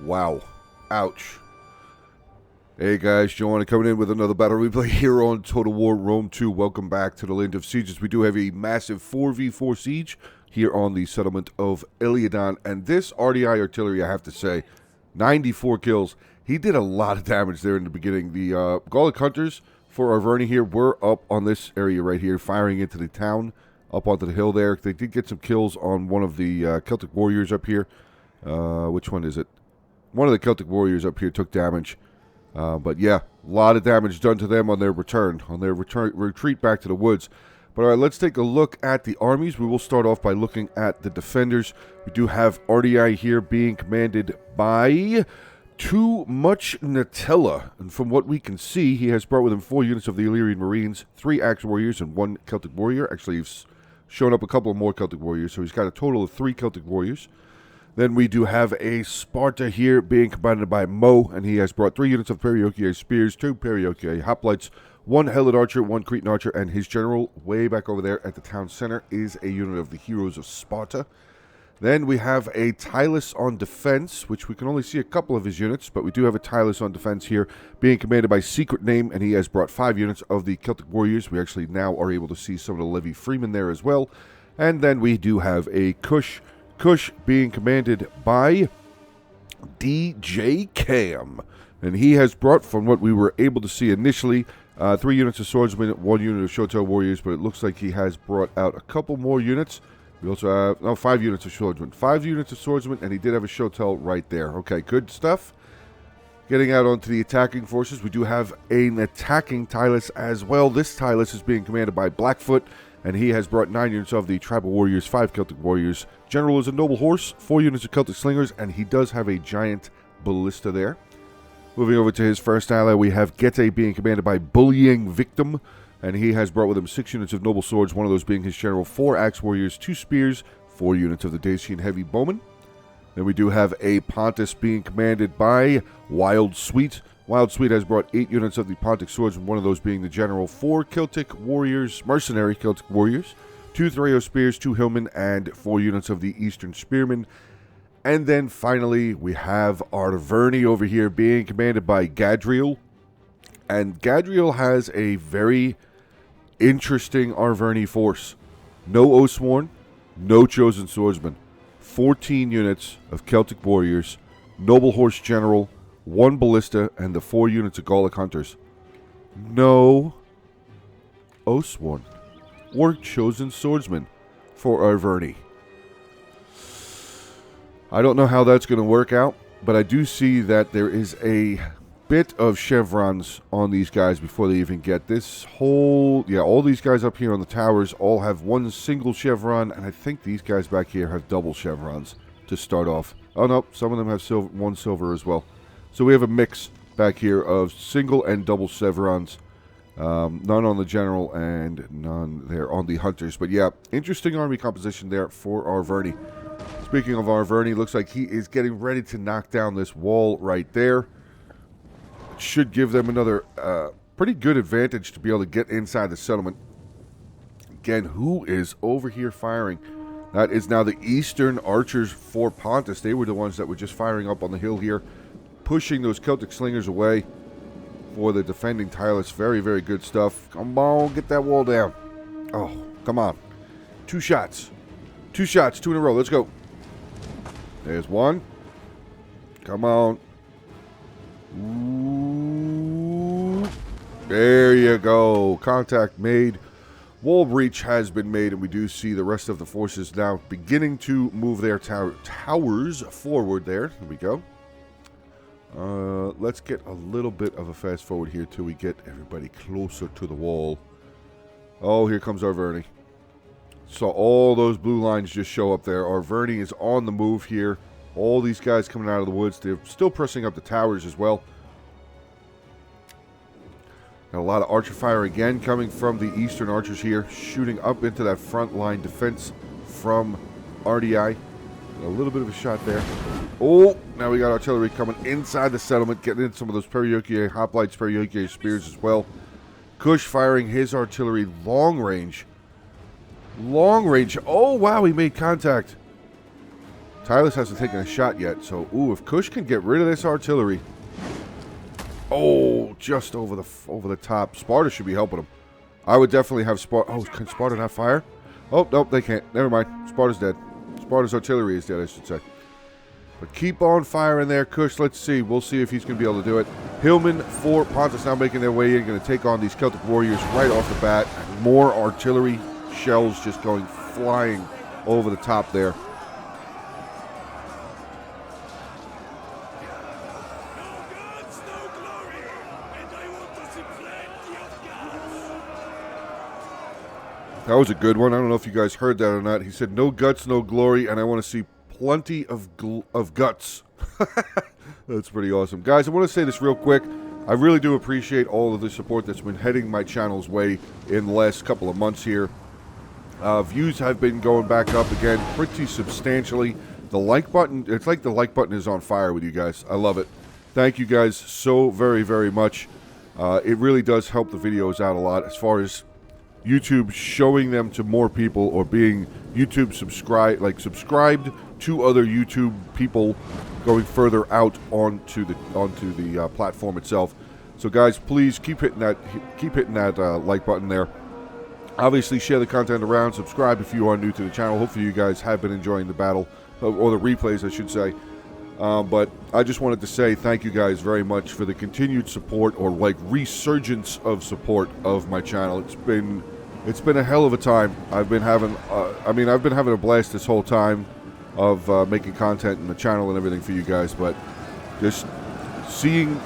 Wow. Ouch. Hey guys, Joanna coming in with another battle replay here on Total War Rome 2. Welcome back to the Land of Sieges. We do have a massive 4v4 siege here on the settlement of Iliadon. And this RDI artillery, I have to say, 94 kills. He did a lot of damage there in the beginning. The Gallic Hunters for Arverni here were up on this area right here, firing into the town, up onto the hill there. They did get some kills on one of the Celtic Warriors up here. Which one is it? One of the Celtic Warriors up here took damage. But yeah, a lot of damage done to them on their retreat back to the woods. But all right, let's take a look at the armies. We will start off by looking at the defenders. We do have RDI here being commanded by Too Much Nutella. And from what we can see, he has brought with him 4 units of the Illyrian Marines, 3 Axe Warriors, and 1 Celtic Warrior. Actually, he's shown up a couple of more Celtic Warriors, so he's got a total of 3 Celtic Warriors. Then we do have a Sparta here being commanded by Mo, and he has brought 3 units of Periokier Spears, 2 Periokier Hoplites, 1 Helid Archer, 1 Cretan Archer, and his general way back over there at the town center is a unit of the Heroes of Sparta. Then we have a Tylus on defense, which we can only see a couple of his units, but we do have a Tylus on defense here being commanded by Secret Name, and he has brought 5 units of the Celtic Warriors. We actually now are able to see some of the Levy Freemen there as well. And then we do have a Kush being commanded by DJ Cam. And he has brought, from what we were able to see initially, 3 units of swordsmen, 1 unit of Shotel warriors, but it looks like he has brought out a couple more units. We also have 5 units of swordsmen. 5 units of swordsmen, and he did have a Shotel right there. Okay, good stuff. Getting out onto the attacking forces, we do have an attacking Tylus as well. This Tylus is being commanded by Blackfoot, and he has brought 9 units of the Tribal Warriors, 5 Celtic Warriors. General is a Noble Horse, 4 units of Celtic Slingers, and he does have a giant ballista there. Moving over to his first ally, we have Gete being commanded by Bullying Victim, and he has brought with him 6 units of Noble Swords, one of those being his general, 4 Axe Warriors, 2 Spears, 4 units of the Dacian Heavy Bowmen. Then we do have a Pontus being commanded by Wild Sweet. Wild Sweet has brought 8 units of the Pontic Swords, one of those being the general, 4 Celtic Warriors, mercenary Celtic Warriors, 2 Threo Spears, 2 Hillmen, and 4 units of the Eastern Spearmen. And then finally, we have Arverni over here being commanded by Gadriel. And Gadriel has a very interesting Arverni force. No Oathsworn, no Chosen Swordsman. 14 units of Celtic Warriors, Noble Horse General, 1 Ballista, and the 4 units of Gallic Hunters. No Oathsworn or Chosen Swordsman for Arverni. I don't know how that's going to work out, but I do see that there is a bit of chevrons on these guys before they even get this whole... Yeah, all these guys up here on the towers all have 1 single chevron, and I think these guys back here have double chevrons to start off. Oh, no, some of them have 1 silver as well. So we have a mix back here of single and double chevrons. None on the general and none there on the hunters. But yeah, interesting army composition there for Arverni. Speaking of Arverni, looks like he is getting ready to knock down this wall right there. It should give them another pretty good advantage to be able to get inside the settlement. Again, who is over here firing? That is now the Eastern Archers for Pontus. They were the ones that were just firing up on the hill here, pushing those Celtic Slingers away for the defending Tylus. Very, very good stuff. Come on, get that wall down. Oh, come on. 2 shots. 2 shots, 2 in a row. Let's go. There's 1. Come on. Ooh. There you go. Contact made. Wall breach has been made, and we do see the rest of the forces now beginning to move their towers forward there. There we go. Let's get a little bit of a fast forward here till we get everybody closer to the wall. Oh, here comes Arverni. Saw all those blue lines just show up there. Arverni is on the move here. All these guys coming out of the woods. They're still pressing up the towers as well. Got a lot of archer fire again coming from the Eastern Archers here, shooting up into that front line defense from RDI. A little bit of a shot there. Oh, now we got artillery coming inside the settlement, getting in some of those Periokier Hoplites, Periokier Spears as well. Kush firing his artillery long range. Long range. Oh, wow, he made contact. Tylus hasn't taken a shot yet, so, ooh, if Kush can get rid of this artillery. Oh, just over the top. Sparta should be helping him. I would definitely have Sparta. Oh, can Sparta not fire? Oh, nope, they can't. Never mind. Sparta's dead. Sparta's artillery is dead, I should say. But keep on firing there, Kush. Let's see. We'll see if he's going to be able to do it. Hillman for Pontus now making their way in. Going to take on these Celtic warriors right off the bat. And more artillery shells just going flying over the top there. That was a good one. I don't know if you guys heard that or not. He said, no guts, no glory, and I want to see plenty of guts. That's pretty awesome. Guys, I want to say this real quick. I really do appreciate all of the support that's been heading my channel's way in the last couple of months here. Views have been going back up again pretty substantially. The like button, it's like the like button is on fire with you guys. I love it. Thank you guys so very, very much. It really does help the videos out a lot as far as YouTube showing them to more people, or being YouTube subscribed to other YouTube people going further out onto the platform itself. So guys, please keep hitting that like button there. Obviously, share the content around. Subscribe if you are new to the channel. Hopefully, you guys have been enjoying the battle, or the replays, I should say. But I just wanted to say thank you guys very much for the continued support, or like resurgence of support of my channel. It's been a hell of a time. I've been having a blast this whole time of making content in the channel and everything for you guys. But just seeing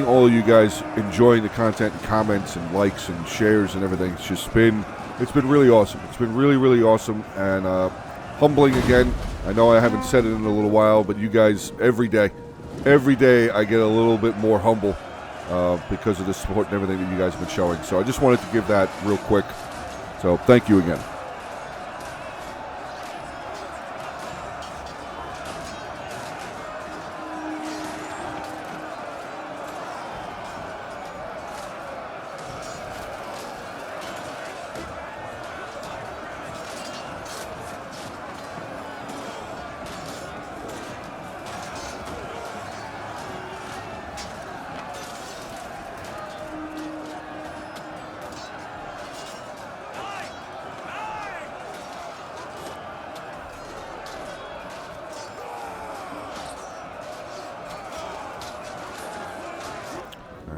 all of you guys enjoying the content and comments and likes and shares and everything, it's been really awesome. It's been really, really awesome and humbling again. I know I haven't said it in a little while, but you guys, every day I get a little bit more humble because of the support and everything that you guys have been showing. So I just wanted to give that real quick. So thank you again.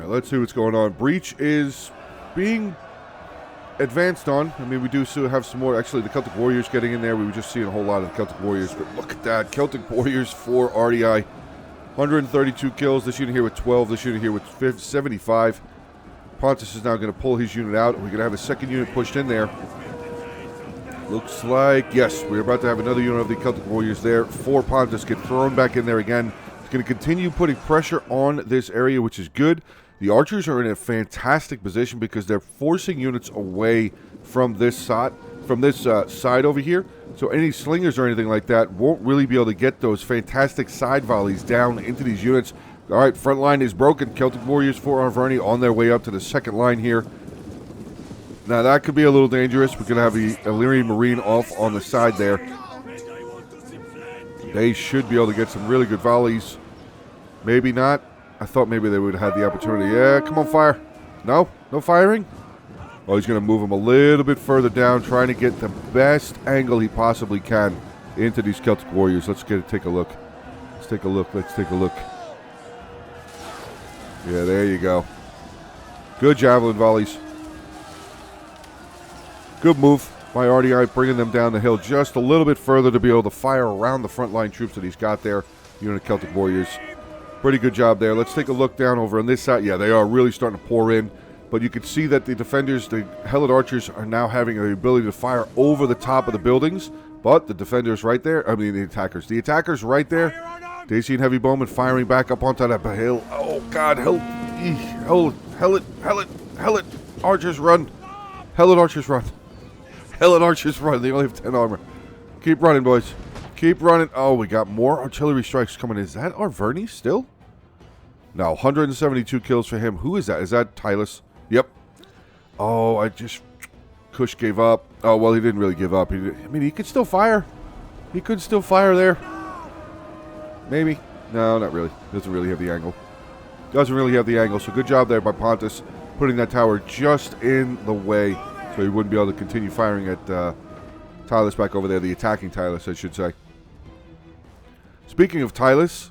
Let's see what's going on. Breach is being advanced on. I mean, we do still have some more. Actually, the Celtic Warriors getting in there. We were just seeing a whole lot of the Celtic Warriors. But look at that. Celtic Warriors for RDI. 132 kills. This unit here with 12. This unit here with 75. Pontus is now going to pull his unit out. We're going to have a second unit pushed in there. Looks like, yes, we're about to have another unit of the Celtic Warriors there. 4 Pontus get thrown back in there again. It's going to continue putting pressure on this area, which is good. The archers are in a fantastic position because they're forcing units away from this side, side over here. So any slingers or anything like that won't really be able to get those fantastic side volleys down into these units. All right, front line is broken. Celtic Warriors for Arverni on their way up to the second line here. Now that could be a little dangerous. We're going to have the Illyrian Marine off on the side there. They should be able to get some really good volleys. Maybe not. I thought maybe they would have had the opportunity. Yeah, come on, fire. No? No firing? Oh, he's going to move him a little bit further down, trying to get the best angle he possibly can into these Celtic Warriors. Let's take a look. Let's take a look. Yeah, there you go. Good javelin volleys. Good move by RDI, bringing them down the hill just a little bit further to be able to fire around the front line troops that he's got there. Unit of Celtic Warriors. Pretty good job there. Let's take a look down over on this side. Yeah, they are really starting to pour in. But you can see that the defenders, the Helot archers, are now having the ability to fire over the top of the buildings. But the defenders right there, the attackers. The attackers right there. Daisy and Heavy Bowman firing back up onto that hill. Oh, God. Helot archers run. Helot archers run. Helot archers run. They only have 10 armor. Keep running, boys. Keep running. Oh, we got more artillery strikes coming in. Is that Arverni still? No, 172 kills for him. Who is that? Is that Tylus? Yep. Oh, Kush gave up. Oh, well, he didn't really give up. He could still fire. He could still fire there. Maybe. No, not really. Doesn't really have the angle. Doesn't really have the angle. So good job there by Pontus, putting that tower just in the way so he wouldn't be able to continue firing at Tylus back over there. The attacking Tylus, I should say. Speaking of Tylus,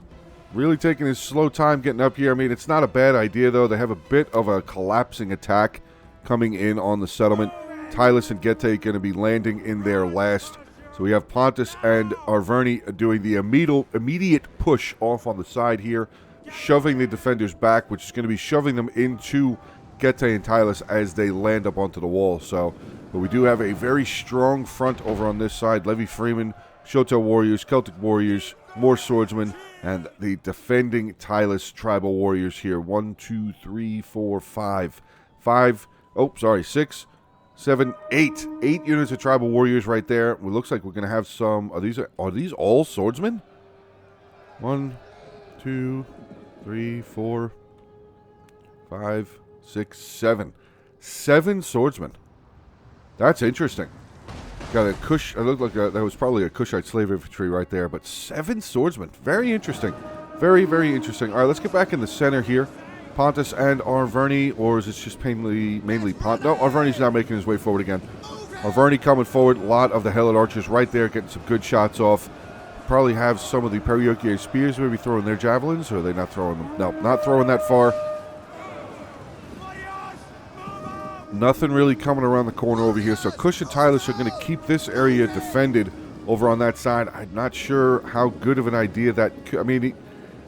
really taking his slow time getting up here. I mean, it's not a bad idea, though. They have a bit of a collapsing attack coming in on the settlement. Tylus and Getae going to be landing in there last. So we have Pontus and Arverni doing the immediate push off on the side here, shoving the defenders back, which is going to be shoving them into Getae and Tylus as they land up onto the wall. So, but we do have a very strong front over on this side. Levy Freeman, Shoto warriors, Celtic warriors, more swordsmen, and the defending Tylus tribal warriors here. 1, 2, 3, 4, 5. 6, 7, 8. 8 units of tribal warriors right there. It looks like we're going to have some. Are these all swordsmen? 1, 2, 3, 4, 5, 6, 7. 7 swordsmen. That's interesting. Got a Kush. It looked like that was probably a Kushite slave infantry right there. But 7 swordsmen. Very interesting. Very, very interesting. All right, let's get back in the center here. Pontus and Arverni, or is it just mainly Pontus? No, Arverni's now making his way forward again. Arverni coming forward. A lot of the Helot archers right there, getting some good shots off. Probably have some of the Periokier spears maybe throwing their javelins, or are they not throwing them? No, not throwing that far. Nothing really coming around the corner over here. So Kush and Tylus are going to keep this area defended over on that side. I'm not sure how good of an idea that I mean,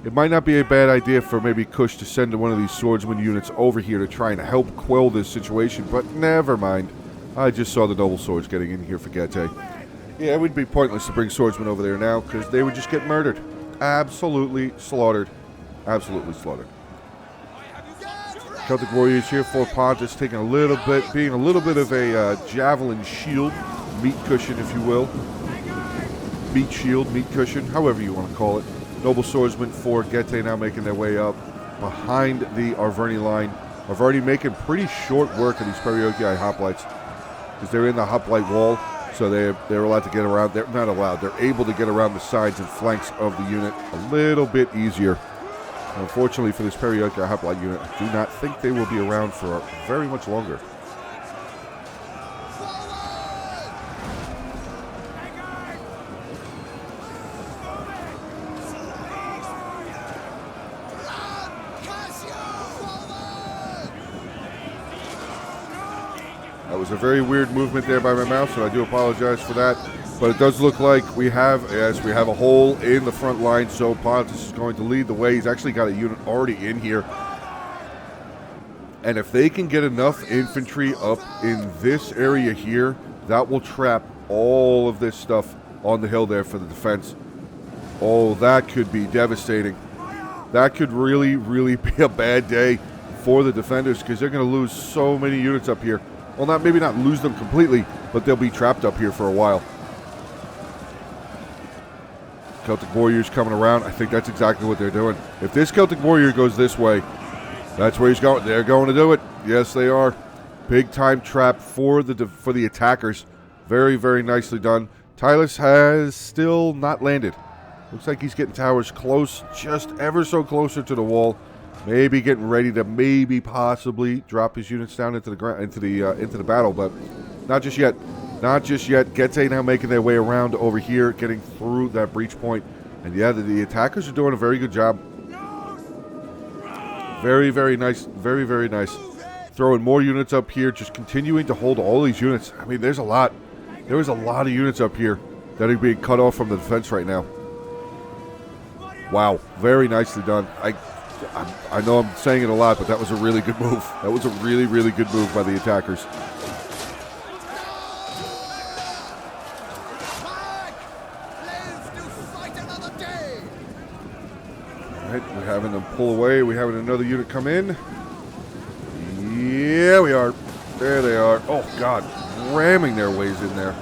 it might not be a bad idea for maybe Kush to send one of these swordsman units over here to try and help quell this situation, but never mind. I just saw the noble swords getting in here for Getae. Yeah, it would be pointless to bring swordsmen over there now because they would just get murdered. Absolutely slaughtered. Absolutely slaughtered. Celtic warriors here for Pontus, taking a little bit, being a little bit of a javelin shield, meat cushion, if you will. Meat shield, meat cushion, however you want to call it. Noble swordsmen for Getae now making their way up behind the Arverni line. Arverni making pretty short work of these Periokiai hoplites because they're in the hoplite wall, so they're allowed to get around. They're not allowed. They're able to get around the sides and flanks of the unit a little bit easier. Unfortunately for this Periokiai hoplite unit, I do not think they will be around for very much longer. That was a very weird movement there by my mouse, so I do apologize for that. But it does look like we have a hole in the front line, so Pontus is going to lead the way. He's actually got a unit already in here. And if they can get enough infantry up in this area here, that will trap all of this stuff on the hill there for the defense. Oh, that could be devastating. That could really, really be a bad day for the defenders because they're going to lose so many units up here. Well, maybe not lose them completely, but they'll be trapped up here for a while. Celtic warriors coming around. I think that's exactly what they're doing. If this Celtic warrior goes this way, that's where he's going. They're going to do it. Yes, they are. Big time trap for the attackers. Very, very nicely done. Tylus has still not landed. Looks like he's getting towers close, just ever so closer to the wall. Maybe getting ready to possibly drop his units down into the ground, into the battle, but not just yet. Not just yet. Getae now making their way around over here, getting through that breach point. And yeah, the attackers are doing a very good job. Very, very nice. Very, very nice. Throwing more units up here, just continuing to hold all these units. I mean, there's a lot. There is a lot of units up here that are being cut off from the defense right now. Wow. Very nicely done. I know I'm saying it a lot, but that was a really good move. That was a really, really good move by the attackers. Alright, we're having them pull away. We're having another unit come in. Yeah, we are. There they are. Oh, God. Ramming their ways in there.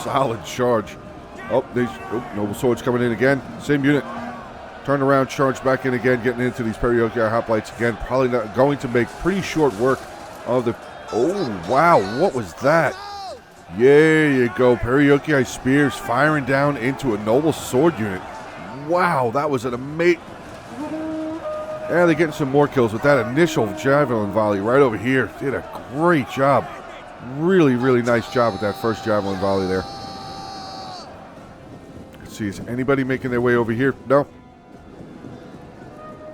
Solid charge. Oh, noble swords coming in again. Same unit. Turn around, charge back in again, getting into these Periokiai hoplites again. Probably not going to make pretty short work of the Oh, wow. What was that? There you go. Perioki Spears firing down into a noble sword unit. Wow, that was an amazing... Yeah, they're getting some more kills with that initial javelin volley right over here. Did a great job. Really, really nice job with that first javelin volley there. Let's see, is anybody making their way over here? No.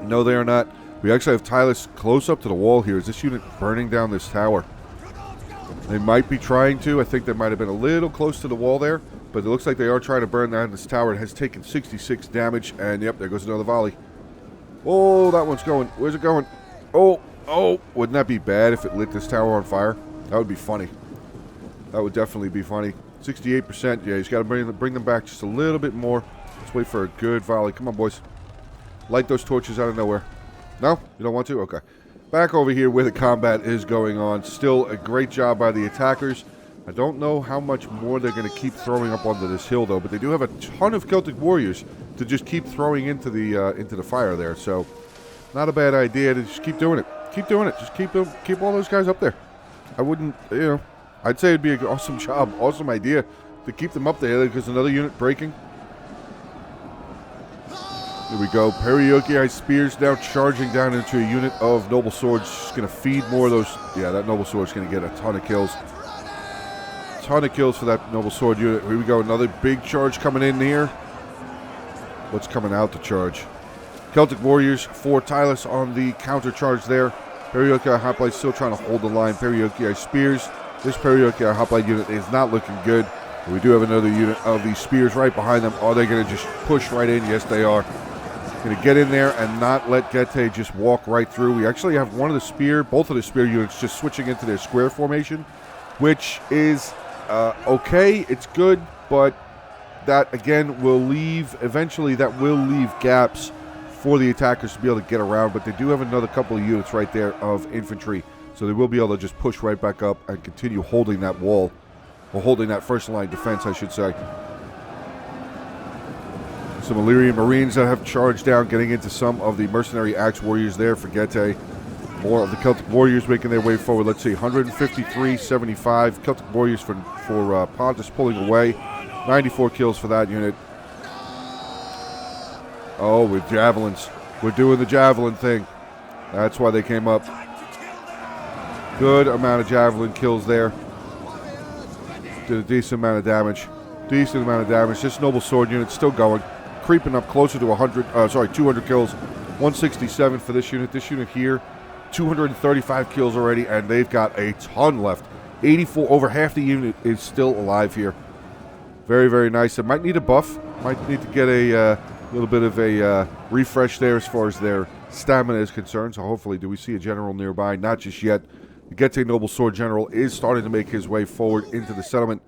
No, they are not. We actually have Tylus close up to the wall here. Is this unit burning down this tower? They might be trying to. I think they might have been a little close to the wall there. But it looks like they are trying to burn down this tower. It has taken 66 damage. And, yep, there goes another volley. Oh, that one's going. Where's it going? Oh, oh. Wouldn't that be bad if it lit this tower on fire? That would be funny. That would definitely be funny. 68%. Yeah, he's got to bring them back just a little bit more. Let's wait for a good volley. Come on, boys. Light those torches out of nowhere. No? You don't want to? Okay. Back over here where the combat is going on. Still a great job by the attackers. I don't know how much more they're going to keep throwing up onto this hill, though. But they do have a ton of Celtic warriors to just keep throwing into the fire there. So, not a bad idea to just keep doing it. Keep doing it. Just keep all those guys up there. I wouldn't, I'd say it'd be an awesome job, awesome idea to keep them up there because another unit breaking. Here we go. Perioki Spears now charging down into a unit of Noble Swords. Just going to feed more of those. Yeah, that Noble Sword's going to get a ton of kills. Ton of kills for that Noble Sword unit. Here we go. Another big charge coming in here. What's coming out to charge? Celtic Warriors for Tylus on the counter charge there. Perioki Hoplite still trying to hold the line. Perioki Spears. This Perioki Hoplite unit is not looking good. But we do have another unit of these Spears right behind them. Are they going to just push right in? Yes, they are. Going to get in there and not let Gete just walk right through. We actually have both of the spear units just switching into their square formation, which is okay. It's good, but that, again, eventually that will leave gaps for the attackers to be able to get around, but they do have another couple of units right there of infantry, so they will be able to just push right back up and continue holding that wall, or holding that first line defense, I should say. Some Illyrian Marines that have charged down, getting into some of the mercenary axe warriors there for Gete. More of the Celtic warriors making their way forward. Let's see, 153-75. Celtic warriors for Pontus pulling away. 94 kills for that unit. Oh, with javelins. We're doing the javelin thing. That's why they came up. Good amount of javelin kills there. Did a decent amount of damage. Decent amount of damage. This Noble Sword unit still going. Creeping up closer to 200 kills. 167 for this unit. This unit here, 235 kills already, and they've got a ton left. 84, over half the unit is still alive here. Very, very nice. They might need a buff. Might need to get a little bit of a refresh there as far as their stamina is concerned. So hopefully, do we see a general nearby? Not just yet. The Gete Noble Sword General is starting to make his way forward into the settlement.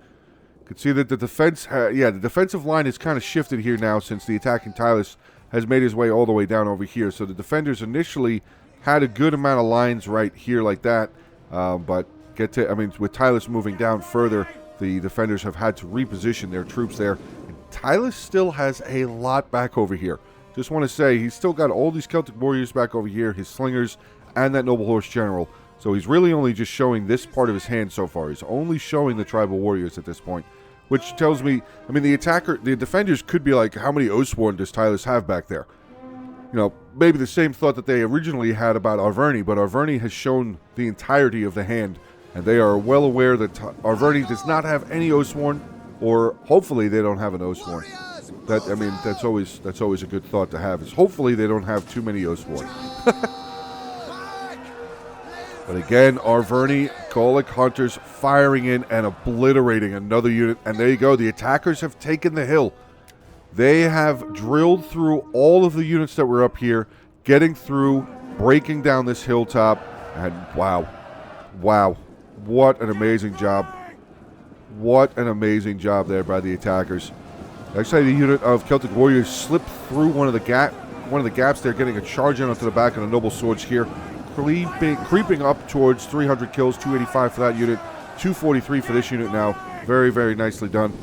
You can see that the defense, the defensive line has kind of shifted here now since the attacking Tylus has made his way all the way down over here. So the defenders initially had a good amount of lines right here like that, but with Tylus moving down further, the defenders have had to reposition their troops there. And Tylus still has a lot back over here. Just want to say, he's still got all these Celtic warriors back over here, his slingers, and that Noble Horse General. So he's really only just showing this part of his hand so far. He's only showing the tribal warriors at this point, which tells me, the defenders could be like, how many Oathsworn does Tylus have back there? Maybe the same thought that they originally had about Arverni, but Arverni has shown the entirety of the hand, and they are well aware that Arverni does not have any Oathsworn, or hopefully they don't have an Oathsworn. That's always a good thought to have, is hopefully they don't have too many Oathsworn. But again, Arverni, Gaulic Hunters firing in and obliterating another unit. And there you go. The attackers have taken the hill. They have drilled through all of the units that were up here, getting through, breaking down this hilltop. And wow. Wow. What an amazing job. What an amazing job there by the attackers. Actually, the unit of Celtic Warriors slipped through one of the gaps there, getting a charge in onto the back of the Noble Swords here. Creeping up towards 300 kills, 285 for that unit, 243 for this unit now. Very, very nicely done.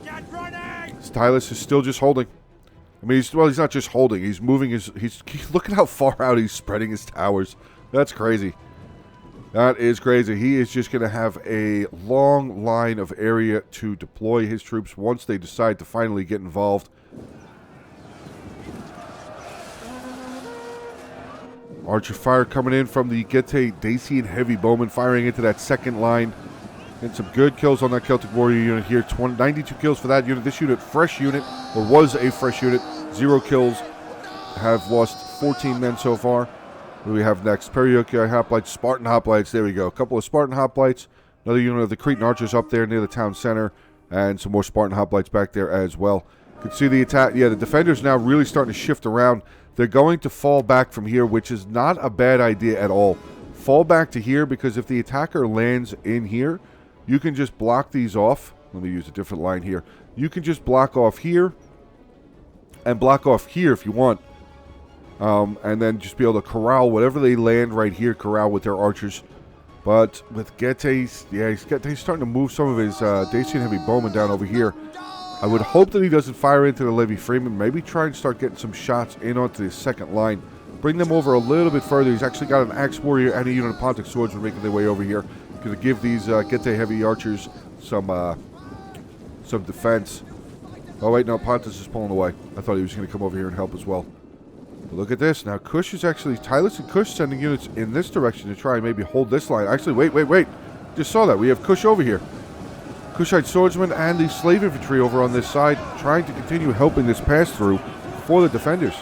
Tylus is still just holding. He's not just holding. He's moving look at how far out he's spreading his towers. That's crazy. That is crazy. He is just going to have a long line of area to deploy his troops once they decide to finally get involved. Archer fire coming in from the Getae Dacian heavy bowman, firing into that second line. And some good kills on that Celtic Warrior unit here. 92 kills for that unit. This unit, fresh unit, or was a fresh unit. 0 kills. Have lost 14 men so far. What do we have next? Perioki Hoplites, Spartan Hoplites. There we go. A couple of Spartan Hoplites. Another unit of the Cretan Archers up there near the town center. And some more Spartan Hoplites back there as well. You can see the attack. Yeah, the defenders now really starting to shift around. They're going to fall back from here, which is not a bad idea at all. Fall back to here, because if the attacker lands in here, you can just block these off. Let me use a different line here. You can just block off here and block off here if you want. And then just be able to corral whatever they land right here, corral with their archers. But with Getae's, yeah, he's starting to move some of his Dacian heavy bowmen down over here. I would hope that he doesn't fire into the Levy Freeman. Maybe try and start getting some shots in onto the second line. Bring them over a little bit further. He's actually got an Axe Warrior and a unit of Pontic Swordsmen making their way over here. Going to give these Getae heavy archers some defense. Oh, wait, no, Pontus is pulling away. I thought he was going to come over here and help as well. But look at this. Now, Kush is actually... Tylus and Kush sending units in this direction to try and maybe hold this line. Actually, wait. Just saw that. We have Kush over here. Kushite swordsmen and the slave infantry over on this side trying to continue helping this pass through for the defenders.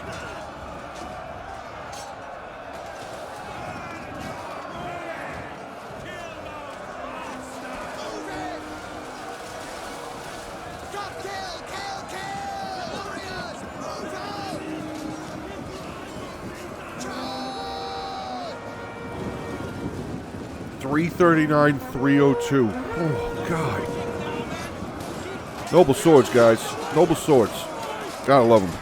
.339, 302. Oh, God. Noble swords, guys. Noble swords. Gotta love them.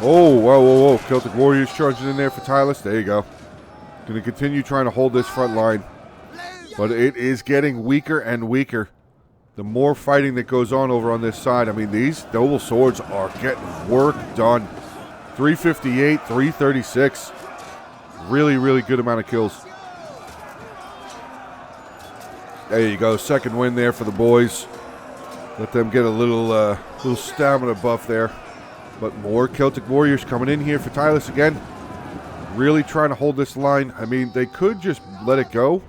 Oh, whoa. Celtic Warriors charging in there for Tylus. There you go. Going to continue trying to hold this front line. But it is getting weaker and weaker. The more fighting that goes on over on this side. I mean, these noble swords are getting work done. 358, 336. Really good amount of kills. There you go. Second win there for the boys. Let them get a little stamina buff there. But more Celtic Warriors coming in here for Tylus again. Really trying to hold this line. I mean, they could just let it go.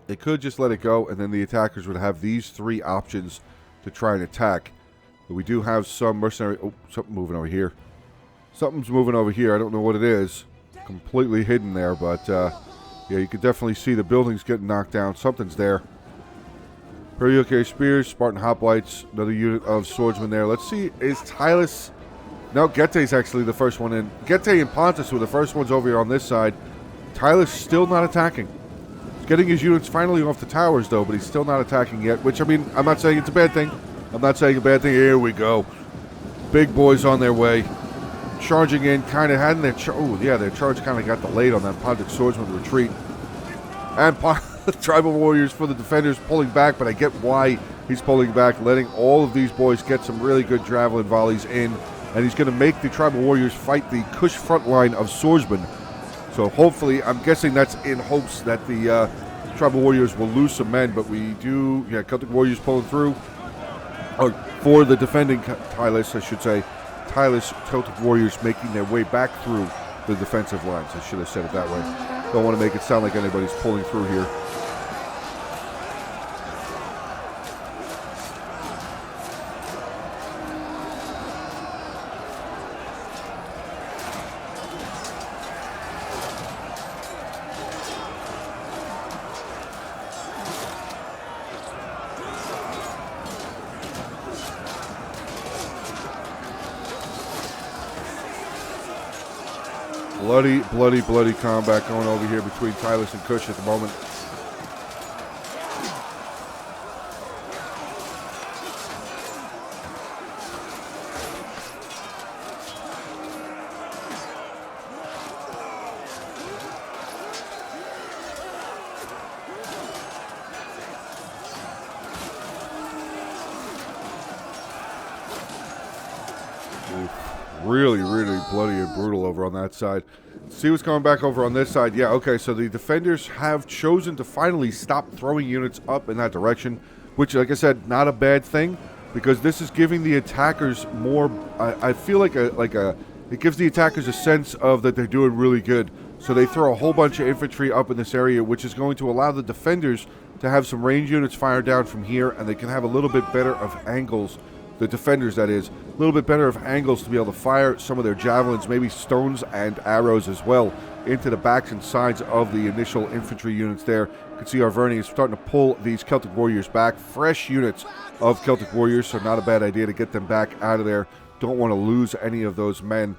They could just let it go, and then the attackers would have these three options to try and attack. But we do have some mercenary... Oh, something moving over here. Something's moving over here. I don't know what it is. Completely hidden there, but yeah, you can definitely see the buildings getting knocked down. Something's there. Perioke Spears, Spartan Hoplites, another unit of swordsmen there. Let's see, is Tylus... No, Getae's actually the first one in. Getae and Pontus were the first ones over here on this side. Tylus still not attacking. He's getting his units finally off the towers, though, but he's still not attacking yet, which, I mean, I'm not saying it's a bad thing. I'm not saying a bad thing. Here we go. Big boys on their way. Charging in, kind of had their... Oh, yeah, their charge kind of got delayed on that Pontic Swordsman retreat. And Tribal Warriors for the defenders pulling back, but I get why he's pulling back, letting all of these boys get some really good javelin volleys in, and he's going to make the Tribal Warriors fight the Kush front line of swordsmen. So hopefully, I'm guessing that's in hopes that the Tribal Warriors will lose some men, but we do, yeah, Celtic Warriors pulling through, or for the defending Tylus, I should say, Tylus Celtic Warriors making their way back through the defensive lines. I should have said it that way. Don't want to make it sound like anybody's pulling through here. Bloody combat going over here between Tylus and Kush at the moment. really, really bloody and brutal over on that side. See what's coming back over on this side. Yeah, okay, so the defenders have chosen to finally stop throwing units up in that direction, which, like I said, not a bad thing, because this is giving the attackers more, I feel like it gives the attackers a sense of that they're doing really good. So they throw a whole bunch of infantry up in this area, which is going to allow the defenders to have some range units fire down from here, and they can have a little bit better of angles, the defenders that is, a little bit better of angles to be able to fire some of their javelins, maybe stones and arrows as well, into the backs and sides of the initial infantry units there. You can see Arverni is starting to pull these Celtic warriors back, fresh units of Celtic warriors, so not a bad idea to get them back out of there. Don't want to lose any of those men.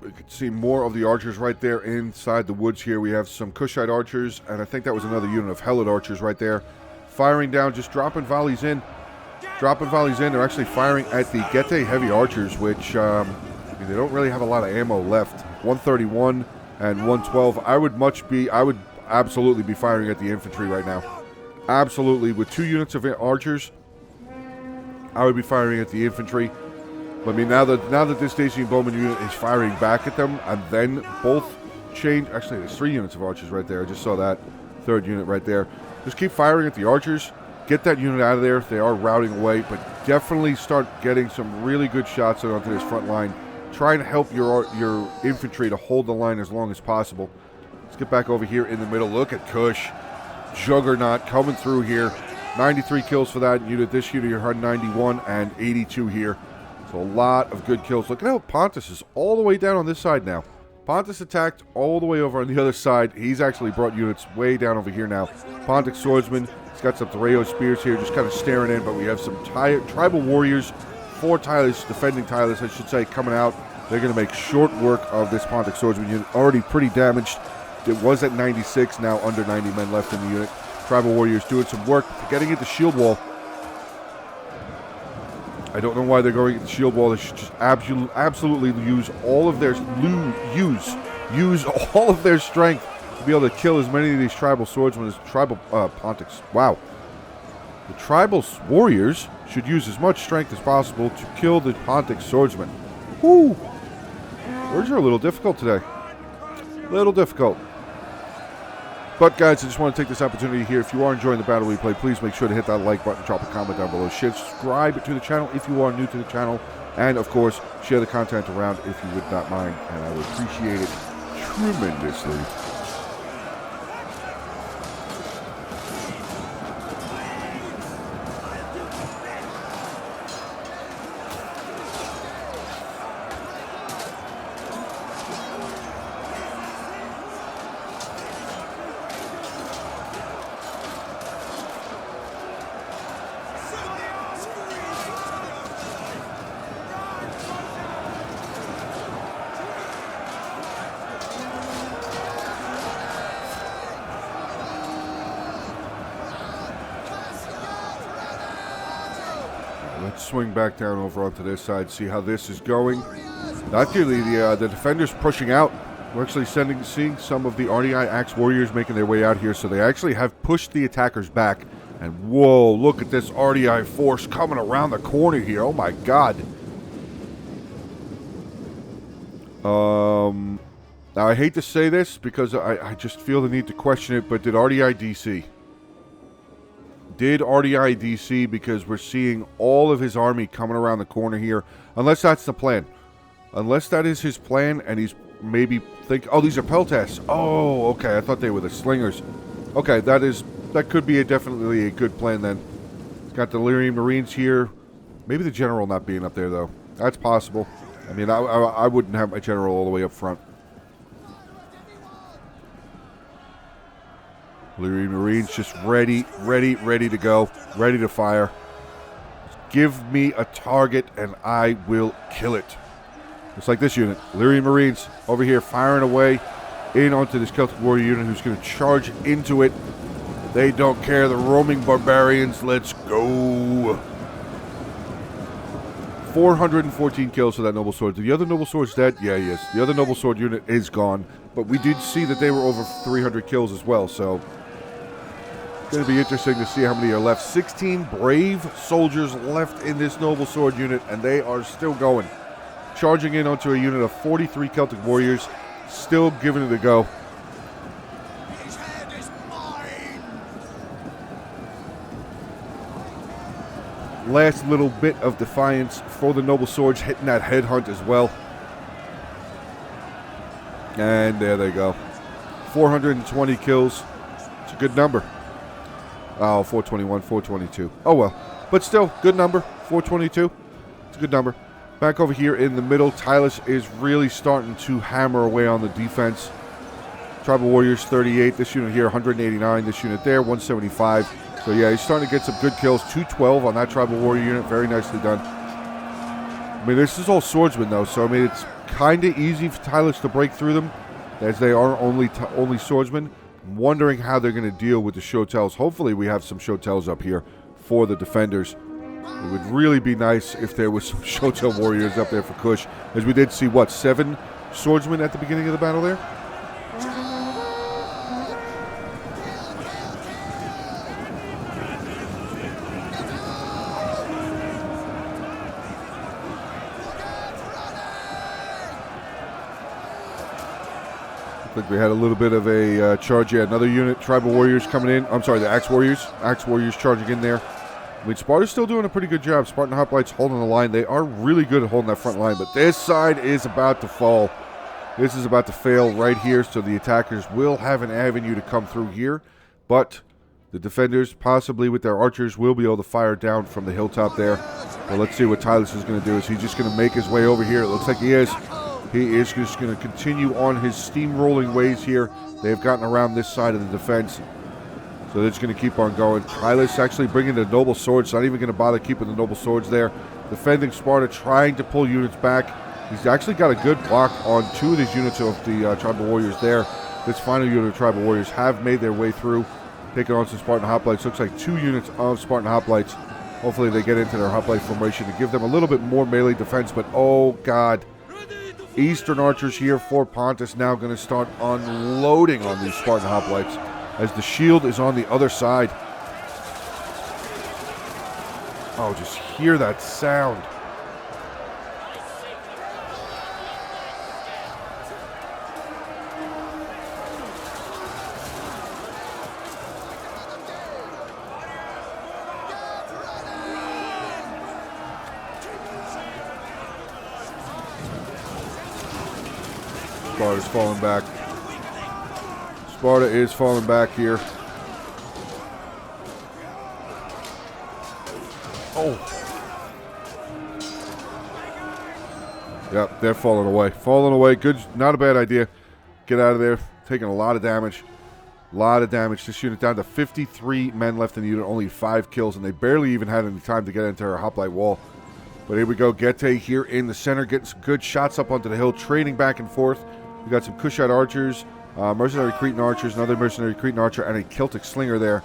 We can see more of the archers right there inside the woods here. We have some Kushite archers, and I think that was another unit of Helot archers right there. Firing down, just dropping volleys in. Dropping volleys in. They're actually firing at the Getae heavy archers, which they don't really have a lot of ammo left. 131 and 112. I would absolutely be firing at the infantry right now. Absolutely. With 2 units of archers, I would be firing at the infantry. I mean, now that this Dacian Bowman unit is firing back at them, and then both change. Actually, there's 3 units of archers right there. I just saw that 3rd unit right there. Just keep firing at the archers. Get that unit out of there. They are routing away, but definitely start getting some really good shots onto this front line. Try and help your infantry to hold the line as long as possible. Let's get back over here in the middle. Look at Kush. Juggernaut coming through here. 93 kills for that unit. This unit here had 91 and 82 here. So a lot of good kills. Look at how Pontus is all the way down on this side now. Pontus attacked all the way over on the other side. He's actually brought units way down over here now. Pontic swordsman. He's got some Thoreo spears here just kind of staring in, but we have some tribal warriors, 4 Tylers, defending Tylers, I should say, coming out. They're going to make short work of this Pontic swordsman unit. Already pretty damaged. It was at 96, now under 90 men left in the unit. Tribal warriors doing some work, getting into shield wall. I don't know why they're going into the shield wall. They should just absolutely use all of their use all of their strength to be able to kill as many of these tribal swordsmen as tribal Pontics. Wow. The tribal warriors should use as much strength as possible to kill the Pontic swordsmen. Whoo! Words are a little difficult today. Little difficult. But guys, I just want to take this opportunity here. If you are enjoying the battle we play, please make sure to hit that like button, drop a comment down below, subscribe to the channel if you are new to the channel, and of course, share the content around if you would not mind, and I would appreciate it tremendously. Let's swing back down over onto this side, see how this is going. Actually, the defenders pushing out. We're actually seeing some of the RDI Axe Warriors making their way out here, so they actually have pushed the attackers back. And whoa, look at this RDI force coming around the corner here. Oh my god. Now I hate to say this because I just feel the need to question it, but did RDI DC? Did RDI DC, because we're seeing all of his army coming around the corner here, unless that's the plan. Unless that is his plan and he's maybe oh, these are Peltas. Oh, okay, I thought they were the slingers. Okay, that could be definitely a good plan then. He's got the Illyrian Marines here. Maybe the general not being up there though. That's possible. I mean, I wouldn't have my general all the way up front. Illyrian Marines just ready to go. Ready to fire. Give me a target and I will kill it. Just like this unit. Illyrian Marines over here firing away in onto this Celtic warrior unit who's going to charge into it. They don't care. The roaming barbarians. Let's go. 414 kills for that noble sword. The other noble sword's dead? Yeah, he is. The other noble sword unit is gone. But we did see that they were over 300 kills as well, so it's going to be interesting to see how many are left. 16 brave soldiers left in this noble sword unit, and they are still going. Charging in onto a unit of 43 Celtic warriors, still giving it a go. His head is mine. Last little bit of defiance for the noble swords, hitting that headhunt as well. And there they go. 420 kills. It's a good number. Oh, 421, 422. Oh, well. But still, good number. 422. It's a good number. Back over here in the middle, Tylus is really starting to hammer away on the defense. Tribal Warriors, 38. This unit here, 189. This unit there, 175. So, yeah, he's starting to get some good kills. 212 on that Tribal Warrior unit. Very nicely done. I mean, this is all swordsmen, though. So, I mean, it's kind of easy for Tylus to break through them, as they are only swordsmen. I'm wondering how they're going to deal with the Shotels. Hopefully, we have some Shotels up here for the defenders. It would really be nice if there was some Shotel warriors up there for Kush, as we did see, what, 7 swordsmen at the beginning of the battle there? Looks like we had a little bit of a charge. Yeah, another unit, Tribal Warriors coming in. I'm sorry, the Axe Warriors. Axe Warriors charging in there. I mean, Sparta's still doing a pretty good job. Spartan Hoplites holding the line. They are really good at holding that front line, but this side is about to fall. This is about to fail right here, so the attackers will have an avenue to come through here, but the defenders, possibly with their archers, will be able to fire down from the hilltop there. Well, let's see what Tylus is going to do. Is he just going to make his way over here? It looks like he is. He is just going to continue on his steamrolling ways here. They have gotten around this side of the defense, so they're just going to keep on going. Tylus actually bringing the noble swords. Not even going to bother keeping the noble swords there. Defending Sparta, trying to pull units back. He's actually got a good block on 2 of these units of the Tribal Warriors there. This final unit of Tribal Warriors have made their way through, taking on some Spartan Hoplites. Looks like 2 units of Spartan Hoplites. Hopefully they get into their Hoplite formation to give them a little bit more melee defense, but oh god. Eastern archers here for Pontus now going to start unloading on these Spartan Hoplites, as the shield is on the other side. Oh, just hear that sound. Sparta's falling back. Sparta is falling back here. Oh. Yep, they're falling away. Falling away. Good. Not a bad idea. Get out of there. Taking a lot of damage. A lot of damage. This unit down to 53 men left in the unit. Only 5 kills, and they barely even had any time to get into our hoplite wall. But here we go. Gete here in the center. Getting some good shots up onto the hill. Trading back and forth. We got some Kushite archers. Mercenary Cretan archers, another mercenary Cretan archer, and a Celtic slinger there.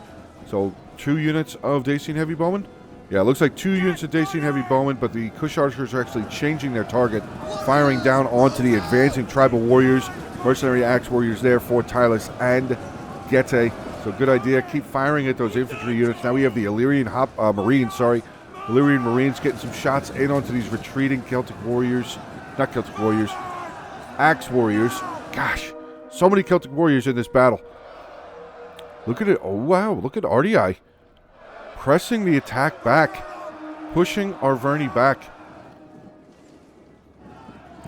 So 2 units of Dacian heavy bowmen. Yeah, it looks like 2 units of Dacian heavy bowmen, but the Kush archers are actually changing their target, firing down onto the advancing tribal warriors. Mercenary axe warriors there for Tylus and Gete. So good idea. Keep firing at those infantry units. Now we have the Illyrian Marines, Illyrian Marines getting some shots in onto these retreating Celtic warriors. Not Celtic warriors. Axe warriors. Gosh. So many Celtic warriors in this battle. Look at it. Oh, wow. Look at RDI. Pressing the attack back. Pushing Arverni back.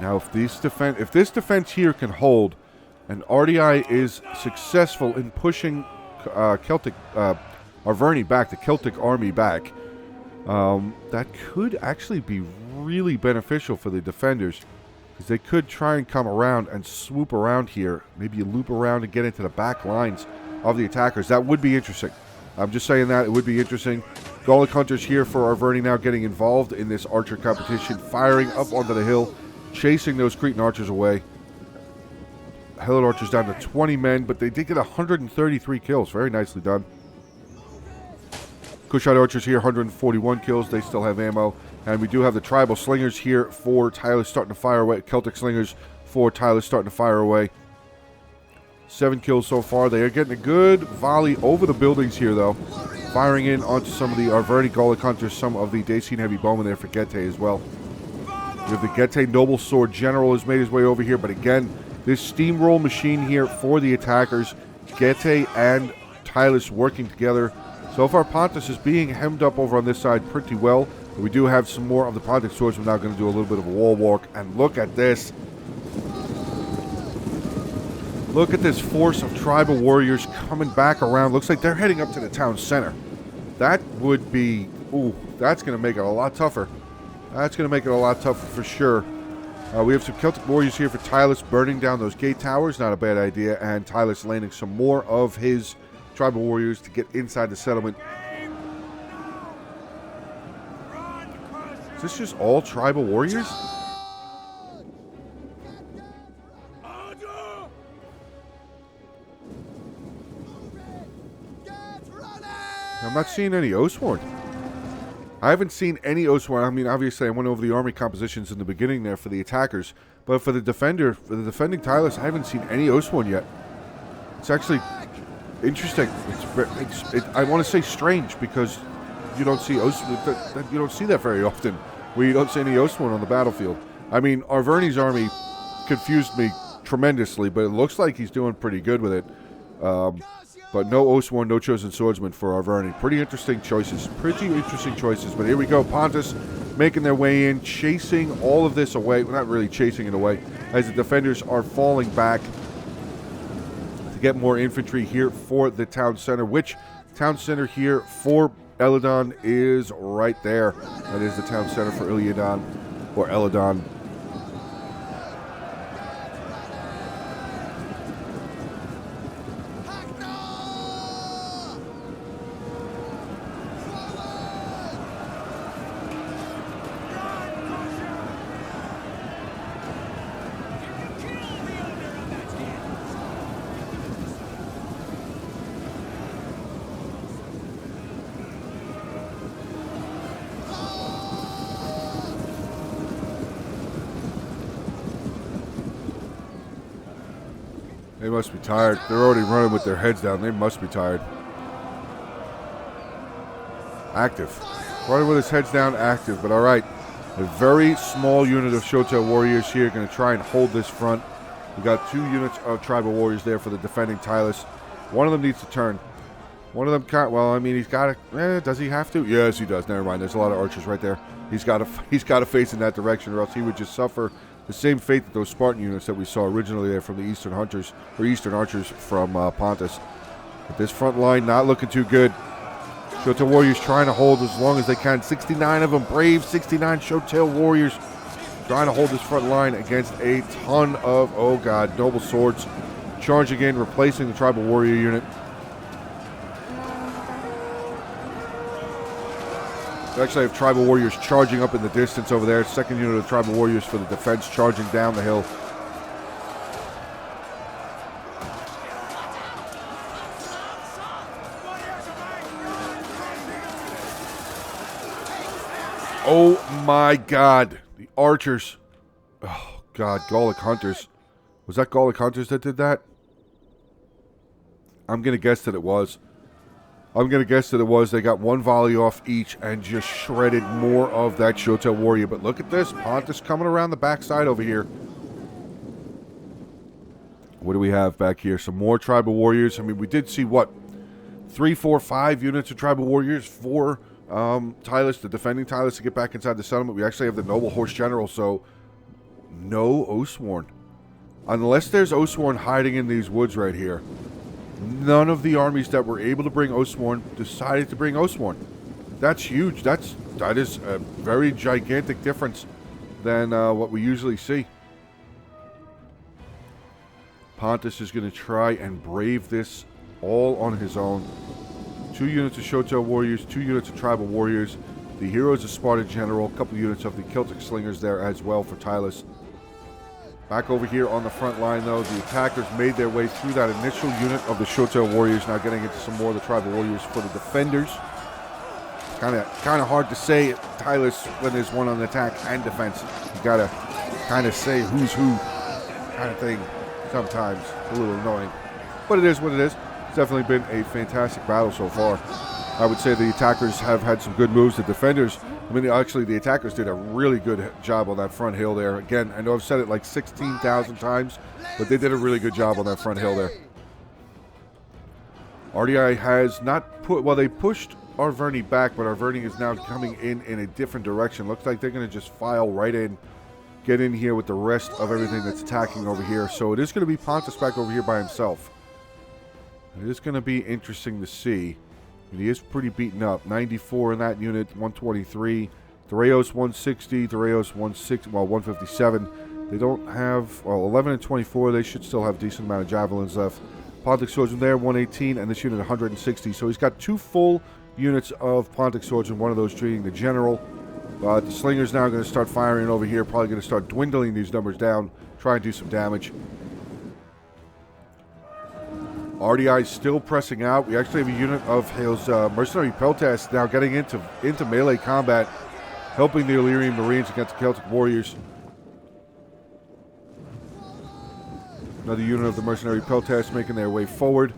Now, if this defense here can hold, and RDI is successful in pushing Arverni back, the Celtic army back, that could actually be really beneficial for the defenders. Because they could try and come around and swoop around here. Maybe loop around and get into the back lines of the attackers. That would be interesting. I'm just saying that. It would be interesting. Gallic Hunters here for Arverni now getting involved in this archer competition. Firing up onto the hill. Chasing those Cretan archers away. Helot archers down to 20 men. But they did get 133 kills. Very nicely done. Kushite archers here, 141 kills. They still have ammo. And we do have the tribal slingers here for Tyler starting to fire away. Celtic slingers for Tyler starting to fire away. 7 kills so far. They are getting a good volley over the buildings here, though. Firing in onto some of the Arverni Gallic Hunters, some of the Dacian Heavy Bowmen there for Gete as well. We have the Gete Noble Sword General has made his way over here, but again, this steamroll machine here for the attackers. Gete and Tylus working together. So far, Pontus is being hemmed up over on this side pretty well. But we do have some more of the Pontic swords. We're now going to do a little bit of a wall walk. And look at this. Look at this force of tribal warriors coming back around. Looks like they're heading up to the town center. That would be... Ooh, that's going to make it a lot tougher. That's going to make it a lot tougher for sure. We have some Celtic warriors here for Tylus burning down those gate towers. Not a bad idea. And Tylus landing some more of his tribal warriors to get inside the settlement. Is this just all tribal warriors? I'm not seeing any Oathsworn. I haven't seen any Oathsworn. I mean, obviously, I went over the army compositions in the beginning there for the attackers, but for the defending Tylus, I haven't seen any Oathsworn yet. It's actually interesting. I want to say strange because you don't see you don't see that very often, where you don't see any Oathsworn on the battlefield. I mean, Arverni's army confused me tremendously, but it looks like he's doing pretty good with it. But no Oathsworn, no Chosen Swordsman for Arverni. Pretty interesting choices. But here we go. Pontus making their way in, chasing all of this away. Well, not really chasing it away, as the defenders are falling back to get more infantry here for the town center, which town center here for Eladon is right there. That is the town center for Iliadon, or Eladon. They must be tired. They're already running with their heads down. They must be tired. Active. Running with his heads down, active. But all right. A very small unit of Shotel warriors here. Going to try and hold this front. We got 2 units of tribal warriors there for the defending Tylus. One of them needs to turn. One of them can't. Well, I mean, he's got to. Does he have to? Yes, he does. Never mind. There's a lot of archers right there. He's got to face in that direction, or else he would just suffer the same fate that those Spartan units that we saw originally there from the Eastern Hunters, or Eastern Archers from Pontus. But this front line not looking too good. Shotel warriors trying to hold as long as they can. 69 of them, brave 69 Shotel warriors trying to hold this front line against a ton of, oh god, noble swords. Charging in, replacing the tribal warrior unit. We actually have tribal warriors charging up in the distance over there. Second unit of tribal warriors for the defense charging down the hill. Oh my god. The archers. Oh god, Gallic Hunters. Was that Gallic Hunters that did that? I'm going to guess that it was. They got 1 volley off each and just shredded more of that Shotel warrior. But look at this. Pontus coming around the backside over here. What do we have back here? Some more tribal warriors. I mean, we did see, what, 3, 4, 5 units of tribal warriors for Tylus, the defending Tylus, to get back inside the settlement. We actually have the noble horse general, so no Oathsworn. Unless there's Oathsworn hiding in these woods right here. None of the armies that were able to bring Oathsworn decided to bring Oathsworn. That's huge. That is a very gigantic difference than what we usually see. Pontus is going to try and brave this all on his own. 2 units of Shotel warriors, 2 units of tribal warriors, the heroes of Spartan general, a couple units of the Celtic slingers there as well for Tylus. Back over here on the front line, though, the attackers made their way through that initial unit of the Shotel warriors, now getting into some more of the tribal warriors for the defenders. Kind of hard to say, Tylus, when there's one on attack and defense. You gotta kind of say who's who, kind of thing. Sometimes a little annoying, but it is what it is. It's definitely been a fantastic battle so far. I would say the attackers have had some good moves. The defenders, I mean, actually the attackers did a really good job on that front hill there. Again, I know I've said it like 16,000 times, but they did a really good job on that front hill there. RDI has not put, well, they pushed Arverni back, but Arverni is now coming in a different direction. Looks like they're going to just file right in, get in here with the rest of everything that's attacking over here. So it is going to be Pontus back over here by himself. It is going to be interesting to see. He is pretty beaten up. 94 in that unit, 123. Threos 160, Threos 160, well, 157. They don't have, well, 11 and 24. They should still have a decent amount of javelins left. Pontic Swordsman there, 118, and this unit 160. So he's got 2 full units of Pontic Swordsman, one of those treating the general. The Slinger's now going to start firing over here, probably going to start dwindling these numbers down, try and do some damage. RDI is still pressing out. We actually have a unit of his mercenary Peltas now getting into melee combat, helping the Illyrian Marines against the Celtic Warriors. Another unit of the mercenary Peltas making their way forward.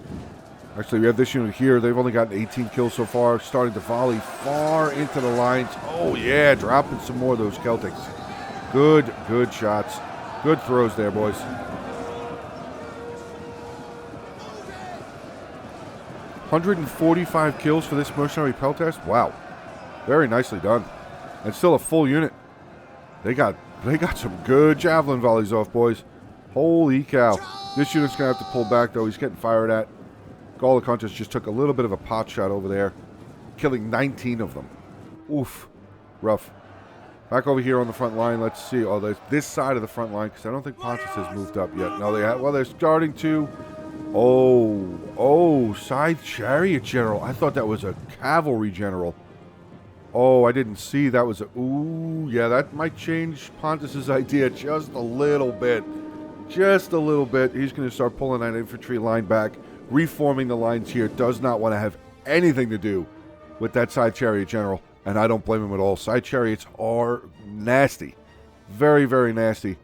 Actually, we have this unit here. They've only gotten 18 kills so far, starting to volley far into the lines. Oh, yeah, dropping some more of those Celtics. Good shots. Good throws there, boys. 145 kills for this mercenary Peltas. Wow. Very nicely done. And still a full unit. They got some good javelin volleys off, boys. Holy cow. This unit's going to have to pull back, though. He's getting fired at. Gallic Hunters just took a little bit of a pot shot over there, killing 19 of them. Oof. Rough. Back over here on the front line. Let's see. Oh, there's this side of the front line, because I don't think Pontus has moved up yet. No, they have. Well, they're starting to. Oh, side chariot general. I thought that was a cavalry general. Oh, I didn't see that was a... Ooh, yeah, that might change Pontus's idea just a little bit. Just a little bit. He's going to start pulling that infantry line back. Reforming the lines here. Does not want to have anything to do with that side chariot general. And I don't blame him at all. Side chariots are nasty. Very, very nasty.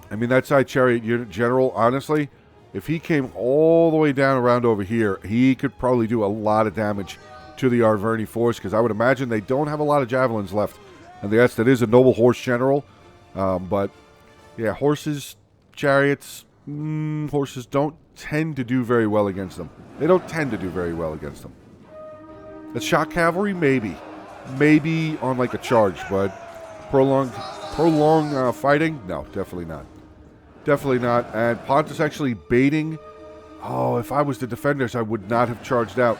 I mean, that side chariot unit general, honestly, if he came all the way down around over here, he could probably do a lot of damage to the Arverni force, because I would imagine they don't have a lot of javelins left. And yes, that is a noble horse general. But, yeah, horses, chariots, horses don't tend to do very well against them. They don't tend to do very well against them. The shock cavalry, maybe. Maybe on, like, a charge, but prolonged fighting? No, definitely not. Definitely not. And Pontus actually baiting. Oh, if I was the defenders, I would not have charged out.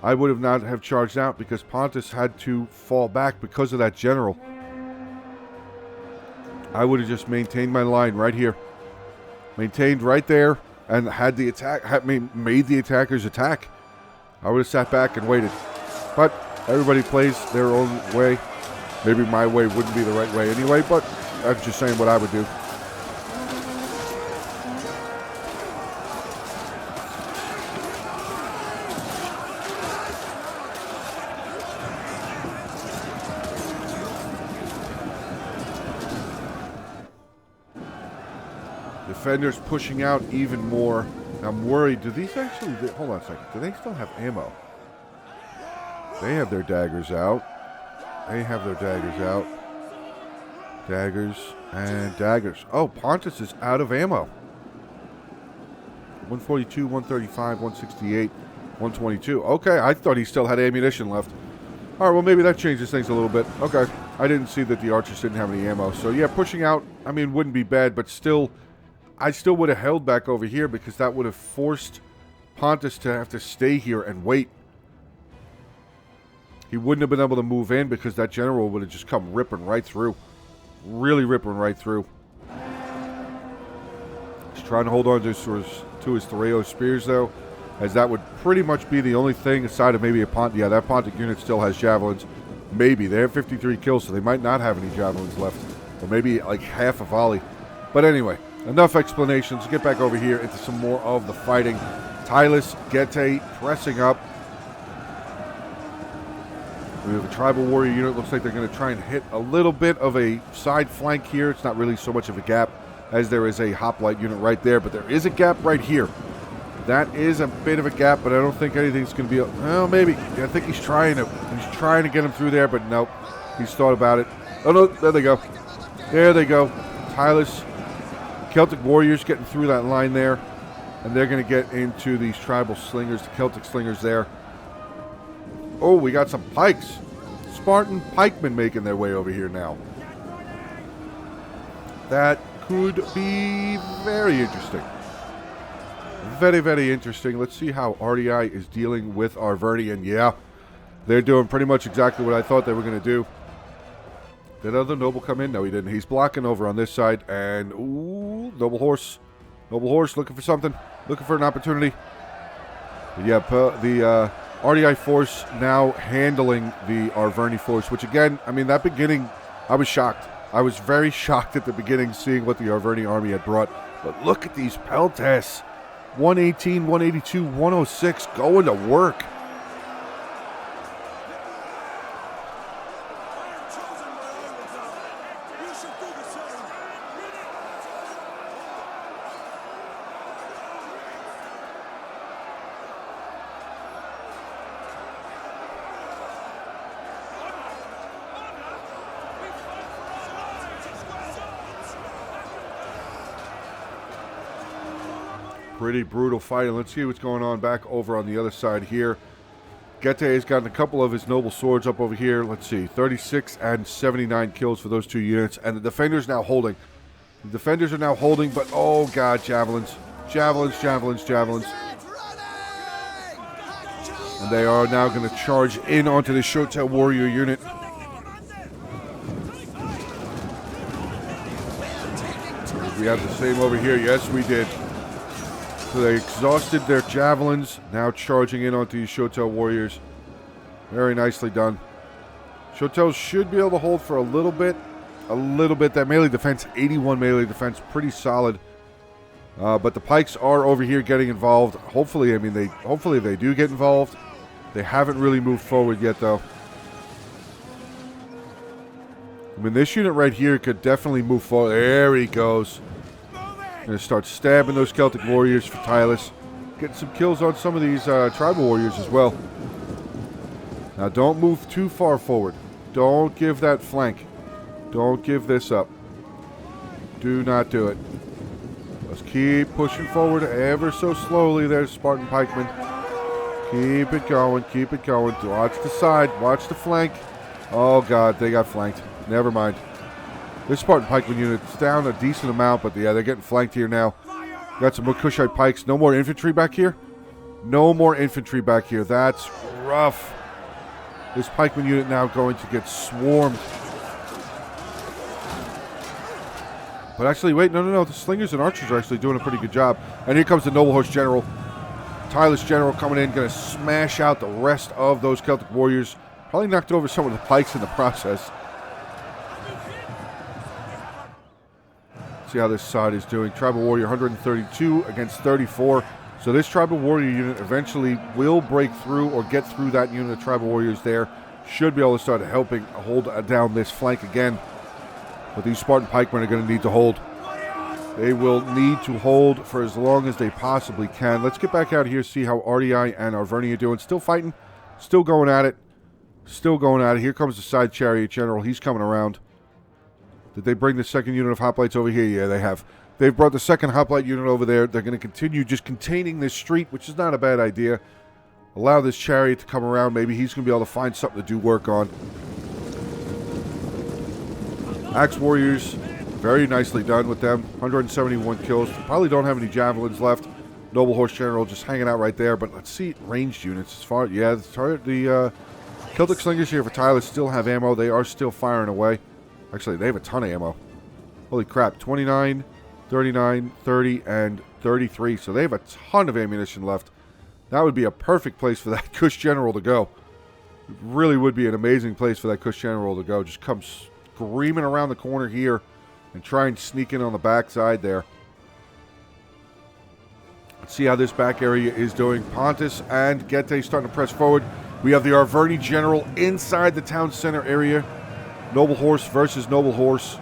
I would have not have charged out because Pontus had to fall back because of that general. I would have just maintained my line right here. Maintained right there and had the attack, made the attackers attack. I would have sat back and waited. But everybody plays their own way. Maybe my way wouldn't be the right way anyway, but I'm just saying what I would do. Defenders pushing out even more. I'm worried. Do these actually... Hold on a second. Do they still have ammo? They have their daggers out. They have their daggers out. Daggers and daggers. Oh, Pontus is out of ammo. 142, 135, 168, 122. Okay, I thought he still had ammunition left. All right, well, maybe that changes things a little bit. Okay. I didn't see that the archers didn't have any ammo. So, yeah, pushing out, I mean, wouldn't be bad, but still... I still would have held back over here because that would have forced Pontus to have to stay here and wait. He wouldn't have been able to move in because that general would have just come ripping right through. Really ripping right through. He's trying to hold on to his Thoreo spears, though, as that would pretty much be the only thing aside of maybe a Pontic. Yeah, that Pontic unit still has javelins. Maybe. They have 53 kills, so they might not have any javelins left. Or maybe like half a volley. But anyway... Enough explanations. Get back over here into some more of the fighting. Tylus, Gete pressing up. We have a tribal warrior unit. Looks like they're going to try and hit a little bit of a side flank here. It's not really so much of a gap as there is a hoplite unit right there, but there is a gap right here. That is a bit of a gap, but I don't think anything's going to be... Well, maybe. I think he's trying to get him through there, but nope. He's thought about it. Oh, no. There they go. There they go. Tylus, Celtic warriors getting through that line there, and they're going to get into these tribal slingers, the Celtic slingers there. Oh, we got some pikes. Spartan pikemen making their way over here now. That could be very interesting. Very, very interesting. Let's see how RDI is dealing with Arvernian. Yeah, they're doing pretty much exactly what I thought they were going to do. Did other noble come in? No, he didn't. He's blocking over on this side. And, ooh, noble horse. Noble horse looking for something. Looking for an opportunity. But yeah, the RDI force now handling the Arverni force, which again, I mean, that beginning, I was shocked. I was very shocked at the beginning seeing what the Arverni army had brought. But look at these peltas. 118, 182, 106 going to work. Pretty brutal fighting. Let's see what's going on back over on the other side here. Gete has gotten a couple of his noble swords up over here. Let's see, 36 and 79 kills for those two units. And the defenders now holding. The defenders are now holding, but oh god, javelins. Javelins, javelins, javelins. And they are now going to charge in onto the Shotel warrior unit. We have the same over here. Yes, we did. So they exhausted their javelins, now charging in onto these Shotel warriors. Very nicely done. Shotels should be able to hold for a little bit. A little bit. That melee defense, 81 melee defense, pretty solid. But the pikes are over here getting involved. Hopefully, I mean, hopefully they do get involved. They haven't really moved forward yet, though. I mean, this unit right here could definitely move forward. There he goes. Going to start stabbing those Celtic warriors for Tylus. Getting some kills on some of these tribal warriors as well. Now, don't move too far forward. Don't give that flank. Don't give this up. Do not do it. Let's keep pushing forward ever so slowly there, Spartan pikemen. Keep it going. Keep it going. Watch the side. Watch the flank. Oh, God. They got flanked. Never mind. This Spartan pikeman unit's down a decent amount, but yeah, they're getting flanked here now. Got some more Kushite pikes. No more infantry back here. No more infantry back here. That's rough. This pikeman unit now going to get swarmed. But actually, wait, no. The slingers and archers are actually doing a pretty good job. And here comes the noble horse general. Tylus general coming in, going to smash out the rest of those Celtic warriors. Probably knocked over some of the pikes in the process. See how this side is doing. Tribal warrior 132 against 34. So this tribal warrior unit eventually will break through or get through that unit of tribal warriors there. Should be able to start helping hold down this flank again. But these Spartan pikemen are going to need to hold. They will need to hold for as long as they possibly can. Let's get back out here, see how RDI and Arverni are doing. Still fighting. Still going at it. Still going at it. Here comes the side chariot general. He's coming around. Did they bring the second unit of hoplites over here? Yeah, they have. They've brought the second hoplite unit over there. They're going to continue just containing this street, which is not a bad idea. Allow this chariot to come around. Maybe he's going to be able to find something to do work on. Axe warriors, very nicely done with them. 171 kills. Probably don't have any javelins left. Noble horse general just hanging out right there. But let's see ranged units. As far, yeah, the Celtic slingers here for Tylus still have ammo. They are still firing away. Actually, they have a ton of ammo. Holy crap. 29, 39, 30, and 33. So they have a ton of ammunition left. That would be a perfect place for that Kush General to go. It really would be an amazing place for that Kush General to go. Just come screaming around the corner here and try and sneak in on the backside there. Let's see how this back area is doing. Pontus and Getae starting to press forward. We have the Arverni general inside the town center area. Noble horse versus noble horse.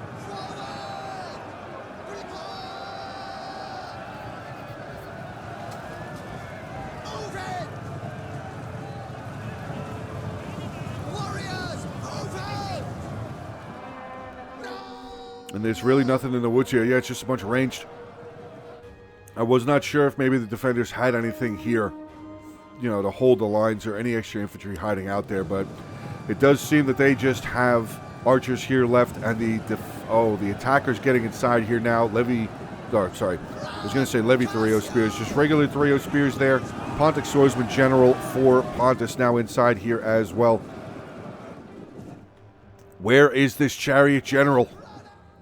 And there's really nothing in the woods here. Yeah, it's just a bunch of ranged. I was not sure if maybe the defenders had anything here, you know, to hold the lines or any extra infantry hiding out there, but it does seem that they just have archers here left, and the attackers getting inside here now. Levy Thurio spears, just regular Thurio spears there. Pontic swordsman general for Pontus now inside here as well. Where is this chariot general?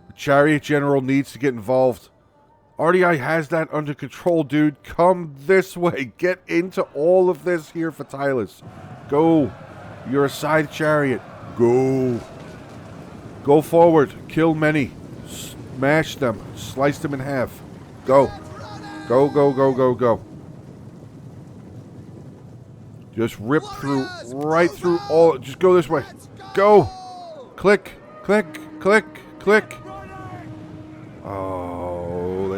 The chariot general needs to get involved. RDI has that under control, dude. Come this way. Get into all of this here for Tylus. Go. You're a side chariot. Go. Go forward. Kill many. Smash them. Slice them in half. Go. Go, go, go, go, go. Just rip through, right through all. Just go this way. Go. Click, click, click, click. Oh,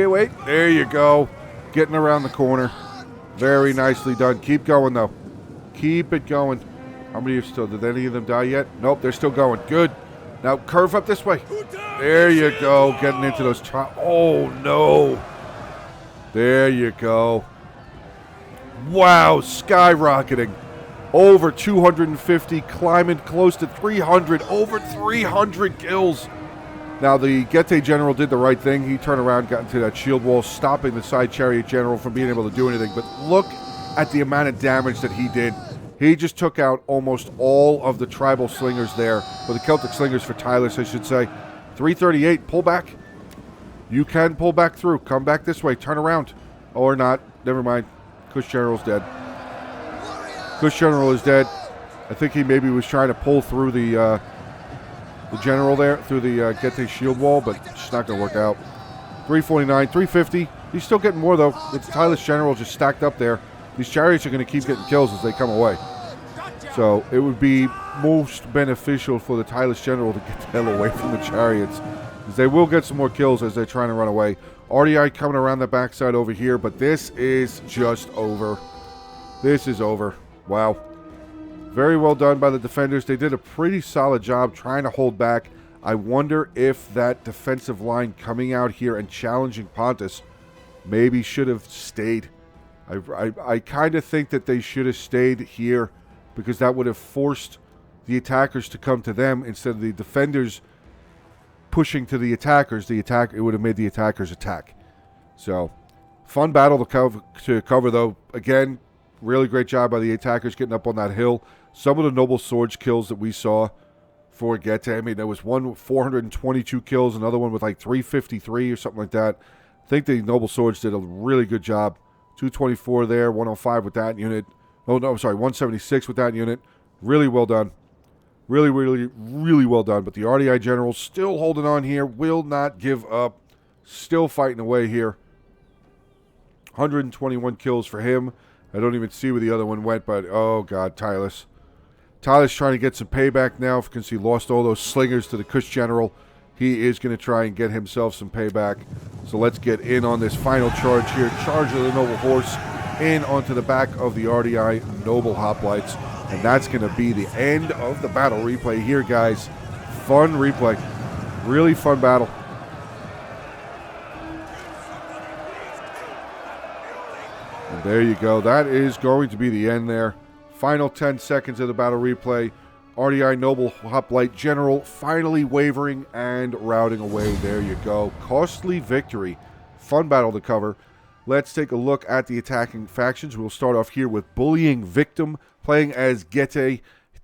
wait. There you go. Getting around the corner. Very nicely done. Keep going, though. Keep it going. How many are still? Did any of them die yet? Nope, they're still going. Good. Now curve up this way. There you go. Getting into those. Oh, no. There you go. Wow, skyrocketing. Over 250, climbing close to 300. Over 300 kills. Now, the Getae general did the right thing. He turned around, got into that shield wall, stopping the side chariot general from being able to do anything. But look at the amount of damage that he did. He just took out almost all of the tribal slingers there, or the Celtic slingers for Tylus, I should say. 338, pull back. You can pull back through. Come back this way. Turn around. Or not. Never mind. Kush general's dead. Kush general is dead. I think he maybe was trying to pull through the general there, through the Getae shield wall, but it's not going to work out. 349, 350. He's still getting more, though. It's Tylus general just stacked up there. These chariots are going to keep getting kills as they come away. So it would be most beneficial for the Tylus general to get the hell away from the chariots, because they will get some more kills as they're trying to run away. RDI coming around the backside over here, but this is just over. This is over. Wow. Very well done by the defenders. They did a pretty solid job trying to hold back. I wonder if that defensive line coming out here and challenging Pontus maybe should have stayed. I kind of think that they should have stayed here, because that would have forced the attackers to come to them instead of the defenders pushing to the attackers. It would have made the attackers attack. So, fun battle to cover though. Again, really great job by the attackers getting up on that hill. Some of the noble swords kills that we saw for Getae. I mean, there was one with 422 kills, another one with like 353 or something like that. I think the noble swords did a really good job. 224 there, 105 with that unit. Oh, no, I'm sorry, 176 with that unit. Really well done. Really, really, really well done. But the RDI general still holding on here. Will not give up. Still fighting away here. 121 kills for him. I don't even see where the other one went, but oh, God, Tylus. Tylus trying to get some payback now because he lost all those slingers to the Kush general. He is going to try and get himself some payback. So let's get in on this final charge here. Charge of the noble horse in onto the back of the RDI noble hoplites. And that's going to be the end of the battle replay here, guys. Fun replay. Really fun battle. And there you go. That is going to be the end there. Final 10 seconds of the battle replay. RDI Noble Hoplite General finally wavering and routing away. There you go. Costly victory. Fun battle to cover. Let's take a look at the attacking factions. We'll start off here with Bullying Victim, playing as Getae.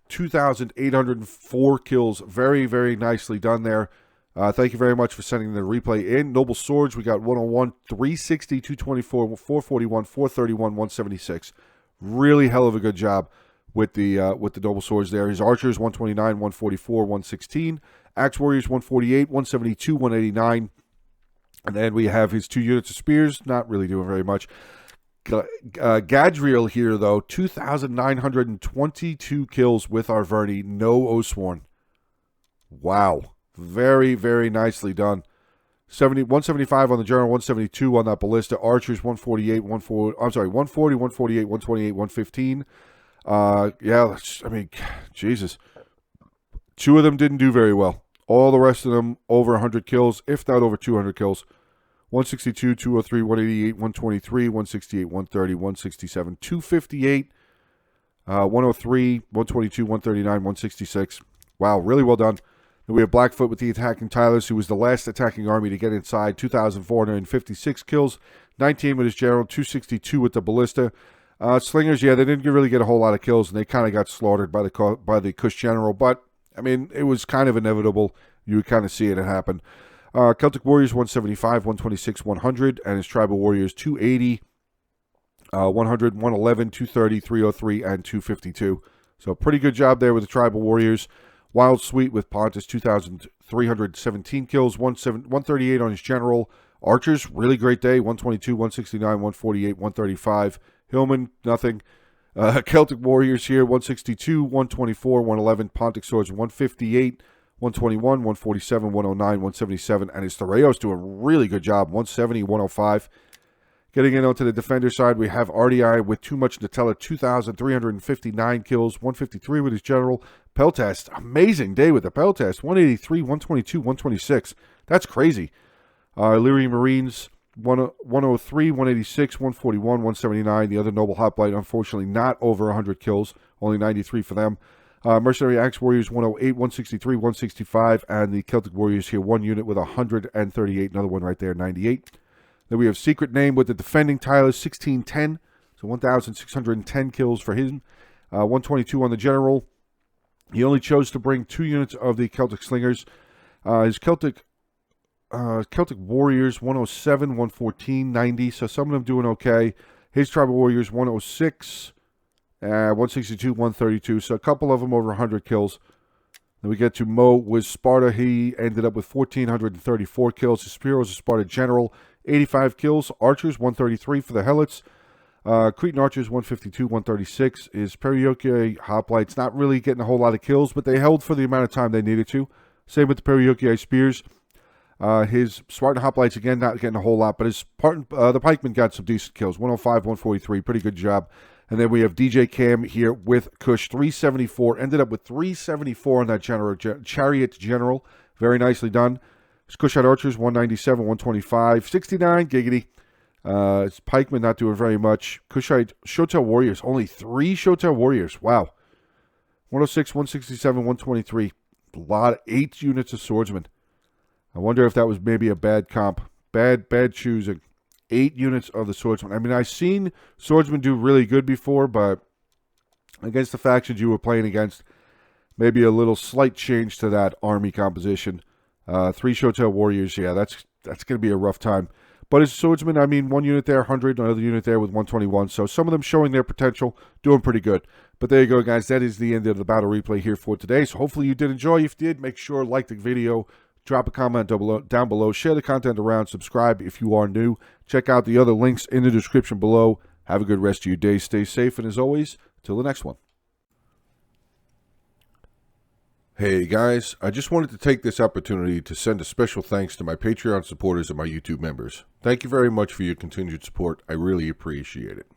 2,804 kills. Very, very nicely done there. Thank you very much for sending the replay in. Noble Swords, we got 101, 360, 224, 441, 431, 176. Really hell of a good job with the Noble Swords there. His Archers, 129, 144, 116. Axe Warriors, 148, 172, 189. And then we have his 2 units of spears, not really doing very much. Gadriel here, though, 2,922 kills with Arverni, no Oathsworn. Wow. Very, very nicely done. 175 on the general, 172 on that ballista. Archers, 148, 140, 148, 128, 115. Yeah, I mean, Jesus. 2 of them didn't do very well. All the rest of them over 100 kills, if not over 200 kills. 162, 203, 188, 123, 168, 130, 167, 258, 103, 122, 139, 166. Wow, really well done. Then we have Blackfoot with the attacking Tylers, who was the last attacking army to get inside. 2,456 kills, 19 with his general, 262 with the ballista. Slingers, yeah, they didn't really get a whole lot of kills, and they kind of got slaughtered by the Kush general. But, I mean, it was kind of inevitable. You would kind of see it happen. Celtic Warriors, 175, 126, 100, and his Tribal Warriors, 280, 100, 111, 230, 303, and 252. So pretty good job there with the Tribal Warriors. Wild Sweet with Pontus, 2,317 kills, 138 on his general. Archers, really great day, 122, 169, 148, 135. Hillman, nothing. Celtic Warriors here, 162, 124, 111. Pontic Swords, 158, 121, 147, 109, 177. And his Thoreos do a really good job, 170, 105. Getting in onto the defender side, we have RDI with Too Much Nutella, 2,359 kills, 153 with his general. Peltast, amazing day with the Peltast, 183, 122, 126. That's crazy. Illyrian Marines, 103, 186, 141, 179. The other Noble Hoplite, unfortunately, not over 100 kills, only 93 for them. Mercenary Axe Warriors, 108, 163, 165. And the Celtic Warriors here, 1 unit with 138. Another one right there, 98. Then we have Secret Name with the defending Tylers, 1610. So 1,610 kills for him. 122 on the general. He only chose to bring 2 units of the Celtic Slingers. His Celtic Warriors, 107, 114, 90. So some of them doing okay. His Tribal Warriors, 106, 162, 132. So a couple of them over 100 kills. Then we get to Mo with Sparta. He ended up with 1,434 kills. His Spearo's a Sparta General, 85 kills. Archers, 133 for the Helots. Cretan Archers, 152, 136. His Perioki Hoplites, not really getting a whole lot of kills, but they held for the amount of time they needed to. Same with the Perioki Spears. His Spartan Hoplites, again, not getting a whole lot, but the Pikemen got some decent kills. 105, 143, pretty good job. And then we have DJ Cam here with Kush, 374. Ended up with 374 on that Chariot General. Very nicely done. His Kushite Archers, 197, 125, 69, giggity. His Pikemen not doing very much. Kushite Shotel Warriors, only 3 Shotel Warriors. Wow. 106, 167, 123. A lot of 8 units of Swordsmen. I wonder if that was maybe a bad comp. Bad choosing. 8 units of the Swordsman. I mean, I've seen Swordsmen do really good before, but against the factions you were playing against, maybe a little slight change to that army composition. 3 Shotel Warriors, yeah, that's going to be a rough time. But as Swordsman, I mean, 1 unit there, 100, another unit there with 121. So some of them showing their potential, doing pretty good. But there you go, guys. That is the end of the battle replay here for today. So hopefully you did enjoy. If you did, make sure to like the video. Drop a comment down below. Share the content around. Subscribe if you are new. Check out the other links in the description below. Have a good rest of your day. Stay safe. And as always, till the next one. Hey guys, I just wanted to take this opportunity to send a special thanks to my Patreon supporters and my YouTube members. Thank you very much for your continued support. I really appreciate it.